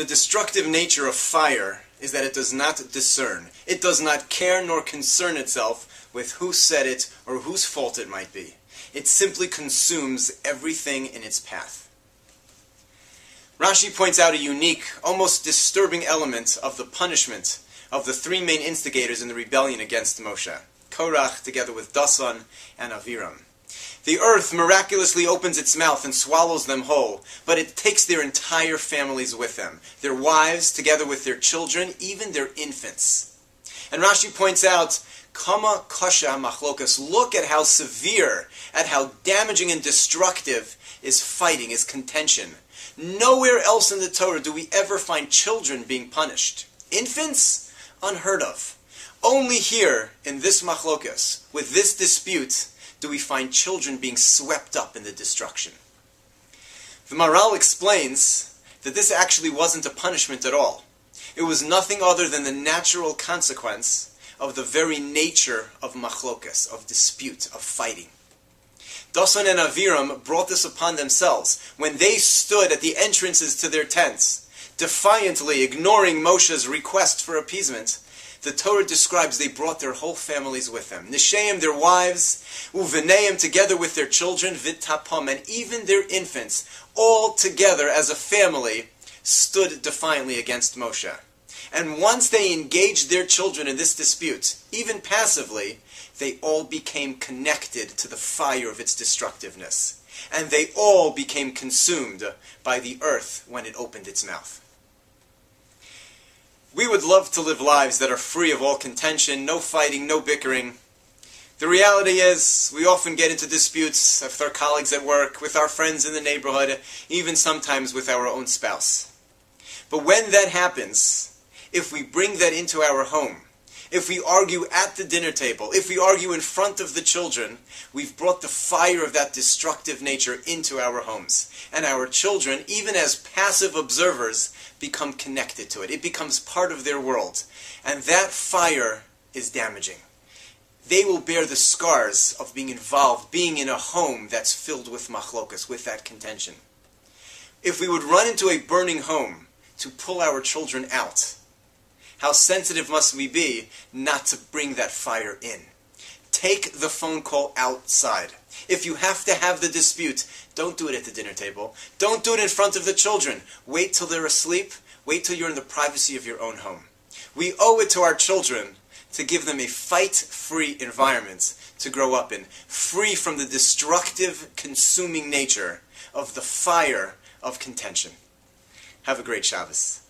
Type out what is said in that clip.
The destructive nature of fire is that it does not discern. It does not care nor concern itself with who set it or whose fault it might be. It simply consumes everything in its path. Rashi points out a unique, almost disturbing element of the punishment of the three main instigators in the rebellion against Moshe: Korach, together with Dasan and Aviram. The earth miraculously opens its mouth and swallows them whole, but it takes their entire families with them, their wives, together with their children, even their infants. And Rashi points out, Kama kasha machlokas, look at how severe, at how damaging and destructive is fighting, is contention. Nowhere else in the Torah do we ever find children being punished. Infants? Unheard of. Only here, in this machlokas, with this dispute, do we find children being swept up in the destruction. The Maral explains that this actually wasn't a punishment at all. It was nothing other than the natural consequence of the very nature of machlokas, of dispute, of fighting. Dasan and Aviram brought this upon themselves when they stood at the entrances to their tents, defiantly ignoring Moshe's request for appeasement. The Torah describes they brought their whole families with them. Nisheim, their wives, uveneim, together with their children, vitapam, and even their infants, all together as a family, stood defiantly against Moshe. And once they engaged their children in this dispute, even passively, they all became connected to the fire of its destructiveness. And they all became consumed by the earth when it opened its mouth. We would love to live lives that are free of all contention, no fighting, no bickering. The reality is, we often get into disputes with our colleagues at work, with our friends in the neighborhood, even sometimes with our own spouse. But when that happens, if we bring that into our home, if we argue at the dinner table, if we argue in front of the children, we've brought the fire of that destructive nature into our homes. And our children, even as passive observers, become connected to it. It becomes part of their world. And that fire is damaging. They will bear the scars of being involved, being in a home that's filled with machlokas, with that contention. If we would run into a burning home to pull our children out, how sensitive must we be not to bring that fire in? Take the phone call outside. If you have to have the dispute, don't do it at the dinner table. Don't do it in front of the children. Wait till they're asleep. Wait till you're in the privacy of your own home. We owe it to our children to give them a fight-free environment to grow up in, free from the destructive, consuming nature of the fire of contention. Have a great Shabbos.